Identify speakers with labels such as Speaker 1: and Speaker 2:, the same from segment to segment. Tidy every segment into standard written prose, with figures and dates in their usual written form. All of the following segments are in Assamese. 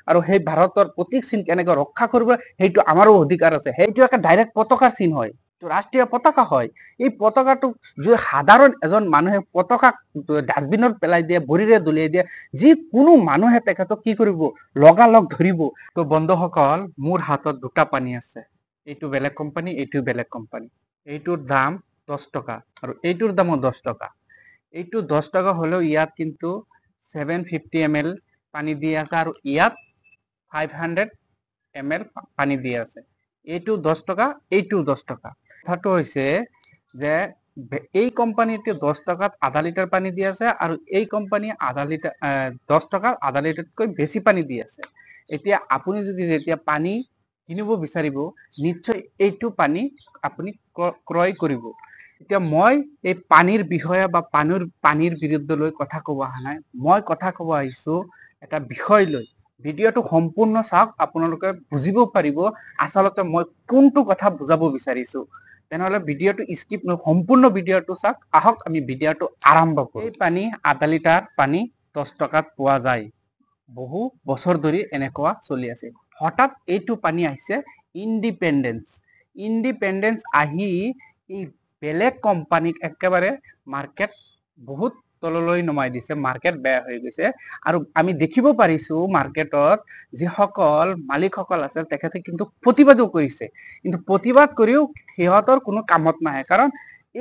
Speaker 1: আৰু সেই ভাৰতৰ প্ৰতীক চিন কেনেকৈ ৰক্ষা কৰিব সেইটো আমাৰো অধিকাৰ আছে। সেইটো একটা ডাইৰেক্ট পতাকাৰ চিন হয়, ৰাষ্ট্ৰীয় পতাকা হয়। এই পতাকাটো যদি সাধাৰণ এজন মানুহে পতাকা ডাষ্টবিনত পেলাই দিয়ে, ভৰিৰে দলিয়াই দিয়ে, যিকোনো মানুহে তেখেতক কি কৰিব, লগালগ ধৰিব। তো বন্ধুসকল, মোৰ হাতত দুটা পানী আছে, এইটো বেলেগ কোম্পানী, এইটো বেলেগ কোম্পানী। এইটোৰ দাম 10 টকা আৰু এইটোৰ দামো 10 টকা। এইটো 10 টকা হলেও ইয়াত কিন্তু 750 ml পানী দিয়ে আছে আৰু ইয়াত 500 ml পানী দিয়ে আছে। এইটো 10 টকা, এইটো 10 টকা। কথাটো হৈছে যে এই কোম্পানীতে 10 টকাত আধা লিটাৰ পানী দি আছে আৰু এই কোম্পানী 10 টকাত আধা লিটাৰতকৈ বেছি পানী দি আছে। এতিয়া আপুনি যদি যেতিয়া পানী কিনিব বিচাৰিব, নিশ্চয় এইটো পানী আপুনি ক্ৰয় কৰিব। এতিয়া মই এই পানীৰ বিষয়ে বা পানীৰ বিৰুদ্ধে লৈ কথা ক'ব অহা নাই, মই কথা ক'ব আহিছো এটা বিষয় লৈ। ভিডিঅ'টো সম্পূৰ্ণ চাওক, আপোনালোকে বুজিব পাৰিব আচলতে মই কোনটো কথা বুজাব বিচাৰিছো। তেনেহলে ভিডিঅ'টো স্কিপ নকৰি সম্পূৰ্ণ ভিডিঅ'টো চাওক। আহক আমি ভিডিঅ'টো আৰম্ভ কৰো। এই পানী আধা লিটাৰ পানী 10 টকাত পোৱা যায়। বহু বছৰ ধৰি এনেকুৱা চলি আছে। হঠাৎ এইটো পানী আহিছে ইণ্ডিপেণ্ডেন্স আহি এই বেলেগ কোম্পানীক একেবাৰে মাৰ্কেট বহুত তললৈ নমাই দিছে, মাৰ্কেট বেয়া হৈ গৈছে। আৰু আমি দেখিব পাৰিছো মাৰ্কেটত যিসকল মালিকসকল আছে তেখেতে কিন্তু প্ৰতিবাদো কৰিছে, কিন্তু প্ৰতিবাদ কৰিও সিহঁতৰ কোনো কামত নাহে। কাৰণ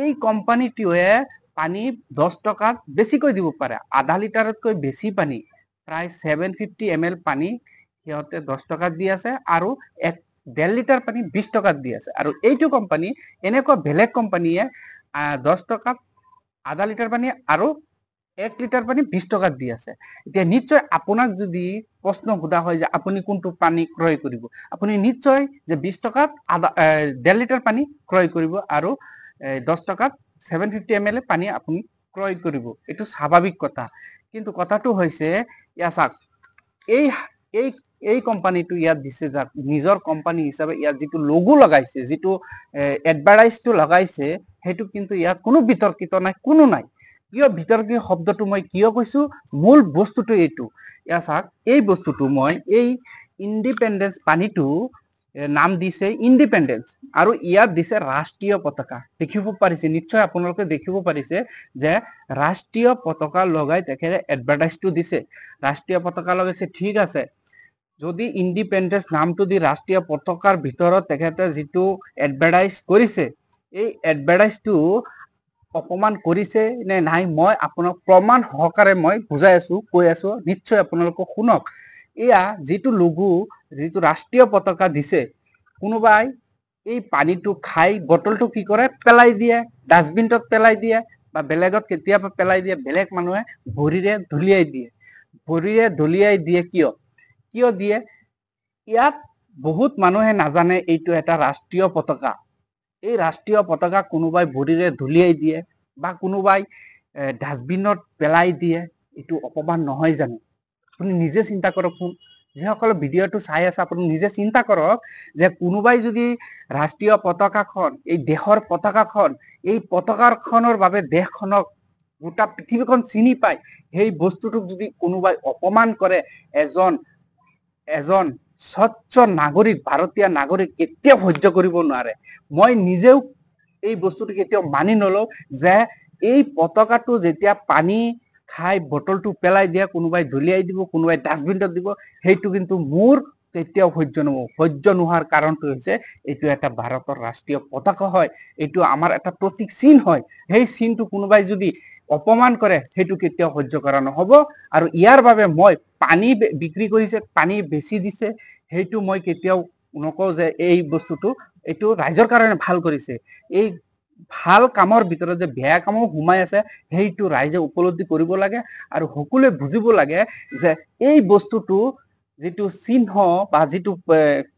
Speaker 1: এই কোম্পানীটোৱে পানী 10 টকাত বেছিকৈ দিব পাৰে, আধা লিটাৰতকৈ বেছি পানী, প্ৰায় 750 ml পানী সিহঁতে 10 টকাত দি আছে আৰু 1.5 লিটাৰ পানী 20 টকাত দি আছে। আৰু এইটো কোম্পানী, এনেকুৱা বেলেগ কোম্পানীয়ে 10 টকাত আধা লিটাৰ পানী আৰু 1 লিটাৰ পানী 20 টকাত দি আছে। এতিয়া নিশ্চয় আপোনাক যদি প্ৰশ্ন সোধা হয় যে আপুনি কোনটো পানী ক্ৰয় কৰিব, আপুনি নিশ্চয় যে 20 টকাত 1.5 লিটাৰ পানী ক্ৰয় কৰিব আৰু 10 টকাত 750 ml পানী আপুনি ক্ৰয় কৰিব। এইটো স্বাভাৱিক কথা। কিন্তু কথাটো হৈছে ইয়াত চাওক, এই কোম্পানীটো ইয়াত দিছে যাক নিজৰ কোম্পানী হিচাপে ইয়াত যিটো লোগো লগাইছে, যিটো এডভাৰটাইজটো লগাইছে, সেইটো কিন্তু ইয়াত কোনো বিতৰ্কিত নাই, কোনো নাই। কিয় বিতৰ্কিত শব্দটো মই কিয় কৈছো, মূল বস্তুটো এইটো। ইয়াত চাওক, এই বস্তুটো মই এই ইণ্ডিপেণ্ডেন্স পানীটো নাম দিছে ইণ্ডিপেণ্ডেন্স আৰু ইয়াত দিছে ৰাষ্ট্ৰীয় পতাকা। দেখিব পাৰিছে, নিশ্চয় আপোনালোকে দেখিব পাৰিছে যে ৰাষ্ট্ৰীয় পতাকা লগাই তেখেতে এডভাৰটাইজটো দিছে। ৰাষ্ট্ৰীয় পতাকা লগাইছে, ঠিক আছে। যদি ইণ্ডিপেণ্ডেন্স নামটো দি ৰাষ্ট্ৰীয় পতাকাৰ ভিতৰত তেখেতে যিটো এডভাৰটাইজ কৰিছে, এই এডভাৰটাইজটো অপমান কৰিছে নে নাই, মই আপোনাক প্ৰমাণ সহকাৰে মই বুজাই আছো, কৈ আছো, নিশ্চয় আপোনালোকে শুনক। এয়া যিটো লোগো, যিটো ৰাষ্ট্ৰীয় পতাকা দিছে, কোনোবাই এই পানীটো খাই বটলটো কি কৰে, পেলাই দিয়ে, ডাষ্টবিনটোত পেলাই দিয়ে বা বেলেগত কেতিয়াবা পেলাই দিয়ে। বেলেগ মানুহে ভৰিৰে দলিয়াই দিয়ে। ভৰিৰে দলিয়াই দিয়ে কিয় দিয়ে? ইয়াত বহুত মানুহে নাজানে এইটো এটা ৰাষ্ট্ৰীয় পতাকা। এই ৰাষ্ট্ৰীয় পতাকা কোনোবাই ভৰিৰে দলিয়াই দিয়ে বা কোনোবাই ডাষ্টবিনত পেলাই দিয়ে, এইটো অপমান নহয় জানো? আপুনি নিজে চিন্তা কৰকচোন। যিসকলে ভিডিঅ'টো চাই আছে, আপুনি নিজে চিন্তা কৰক যে কোনোবাই যদি ৰাষ্ট্ৰীয় পতাকাখন, এই দেশৰ পতাকাখন, এই পতাকাখনৰ বাবে দেশখনক, গোটা পৃথিৱীখন চিনি পায়, সেই বস্তুটোক যদি কোনোবাই অপমান কৰে, এজন স্বচ্ছ নাগৰিক, ভাৰতীয় নাগৰিক কেতিয়াও সহ্য কৰিব নোৱাৰে। মই নিজেও এই বস্তুটো কেতিয়াও মানি নলওঁ যে এই পতাকাটো যেতিয়া পানী খাই বটলটো পেলাই দিয়ে, কোনোবাই দলিয়াই দিব, কোনোবাই ডাষ্টবিনত দিব, সেইটো কিন্তু মোৰ কেতিয়াও সহ্য নহব। সহ্য নোহোৱাৰ কাৰণটো হৈছে এইটো এটা ভাৰতৰ ৰাষ্ট্ৰীয় পতাকা হয়, এইটো আমাৰ এটা প্ৰতীক চিন হয়। সেই চিনটো কোনোবাই যদি অপমান কৰে, সেইটো কেতিয়াও সহ্য কৰা নহব। আৰু ইয়াৰ বাবে মই পানী বিক্ৰী কৰিছে, পানী বেছি দিছে, সেইটো মই কেতিয়াও নকওঁ যে এই বস্তুটো এইটো ৰাইজৰ কাৰণে ভাল কৰিছে। এই ভাল কামৰ ভিতৰত যে বেয়া কামো সোমাই আছে, সেইটো ৰাইজে উপলব্ধি কৰিব লাগে আৰু সকলোৱে বুজিব লাগে যে এই বস্তুটো যিটো চিহ্ন বা যিটো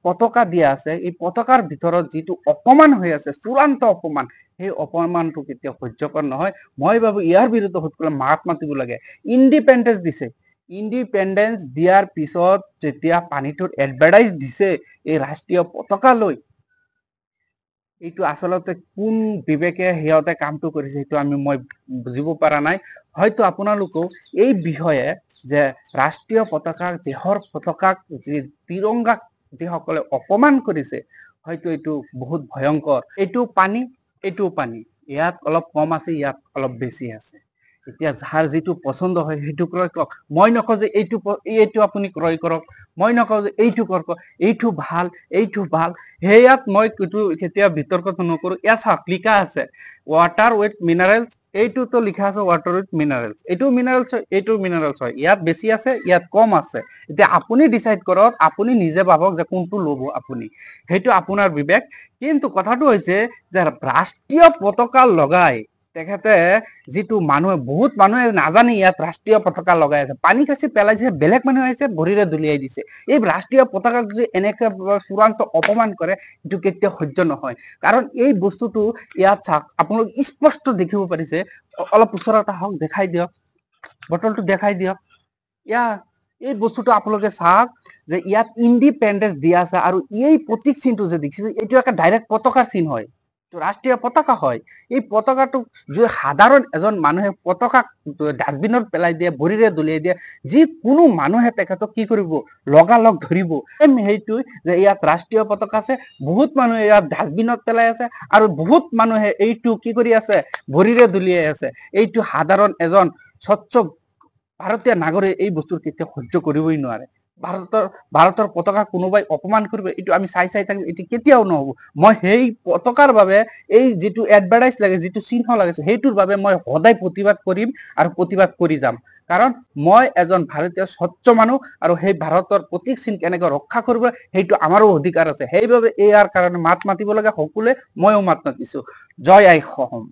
Speaker 1: পতাকা দিয়া আছে, এই পতাকাৰ ভিতৰত যিটো অপমান হৈ আছে, চূড়ান্ত অপমান, সেই অপমানটো কেতিয়াও সহ্যকৰ নহয়। মই ভাবো ইয়াৰ বিৰুদ্ধে সকলোৱে মাত মাতিব লাগে। ইণ্ডিপেণ্ডেন্স দিছে, ইণ্ডিপেণ্ডেন্স দিয়াৰ পিছত যেতিয়া পানীটোৰ এডভাৰটাইজ দিছে এই ৰাষ্ট্ৰীয় পতাকা লৈ, এইটো আচলতে কোন বিবেকে সিহঁতে কামটো কৰিছে, সেইটো মই বুজিব পৰা নাই। হয়তো আপোনালোকেও এই বিষয়ে যে ৰাষ্ট্ৰীয় পতাকাক দেশৰ পতাকাক যি তিৰংগাক যিসকলে অপমান কৰিছে হয়তো এইটো বহুত ভয়ংকৰ এইটো পানী ইয়াত অলপ কম আছে ইয়াত অলপ বেছি আছে এতিয়া যাৰ যিটো পছন্দ হয় সেইটো ক্ৰয় কৰক মই নকওঁ যে এইটো আপুনি ক্ৰয় কৰক মই নকওঁ যে এইটো কৰক এইটো ভাল হেয়াত মই কেতিয়া বিতৰ্ক নকৰো ইয়াত চাওক লিখা আছে ৱাটাৰ উইথ মিনাৰেলছ এইটোতো লিখা আছে ৱাটাৰ উইথ মিনাৰেলছ এইটো মিনাৰেলছ হয় ইয়াত বেছি আছে ইয়াত কম আছে এতিয়া আপুনি ডিসাইড কৰক আপুনি নিজে ভাবক যে কোনটো ল'ব আপুনি সেইটো আপোনাৰ বিবেক কিন্তু কথাটো হৈছে যে ৰাষ্ট্ৰীয় পতাকা লগাই তেখেতে যিটো মানুহে বহুত মানুহে নাজানে ইয়াত ৰাষ্ট্ৰীয় পতাকা লগাই আছে পানী কাচি পেলাইছে বেলেগ মানুহ আহিছে ভৰিৰে দলিয়াই দিছে এই ৰাষ্ট্ৰীয় পতাকাক যদি এনেকে চূড়ান্ত অপমান কৰে এইটো কেতিয়া সহ্য নহয় কাৰণ এই বস্তুটো ইয়াত চাওক আপোনালোক স্পষ্ট দেখিব পাৰিছে অলপ ওচৰত আহক দেখাই দিয়ক বটলটো দেখাই দিয়ক এই বস্তুটো আপোনালোকে চাওক যে ইয়াত ইণ্ডিপেণ্ডেন্স দিয়া আছে আৰু এই প্ৰতীক চিহ্নটো যে দেখিছে এইটো একটা ডাইৰেক্ট পতাকাৰ চিহ্ন হয় ৰাষ্ট্ৰীয় পতাকা হয় এই পতাকাটো যে সাধাৰণ এজন মানুহে পতাকাক ডাষ্টবিনত পেলাই দিয়ে ভৰিৰে দলিয়াই দিয়ে যি কোনো মানুহে তেখেতক কি কৰিব লগালগ ধৰিব সেইটো যে ইয়াত ৰাষ্ট্ৰীয় পতাকা আছে বহুত মানুহে ইয়াত ডাষ্টবিনত পেলাই আছে আৰু বহুত মানুহে এইটো কি কৰি আছে ভৰিৰে দলিয়াই আছে এইটো সাধাৰণ এজন স্বচ্ছ ভাৰতীয় নাগৰিক এই বস্তুৰ কেতিয়া সহ্য কৰিবই নোৱাৰে ভাৰতৰ পতাকা কোনোবাই অপমান কৰিব এইটো আমি চাই থাকিম এটি কেতিয়াও নহব মই সেই পতাকাৰ বাবে এই যেটো এডভাৰটাইজ লাগে যেটো চিহ্ন লাগিছে সেইটোৰ বাবে মই সদায় প্ৰতিবাদ কৰিম আৰু প্ৰতিবাদ কৰি যাম কাৰণ মই এজন ভাৰতীয় স্বচ্ছ মানুহ আৰু সেই ভাৰতৰ প্ৰতীক চিহ্ন কেনেকৈ ৰক্ষা কৰিব সেইটো আমাৰো অধিকাৰ আছে সেইবাবে ইয়াৰ কাৰণে মাত মাতিব লাগে সকলোৱে ময়ো মাত মাতিছো জয় আই অসম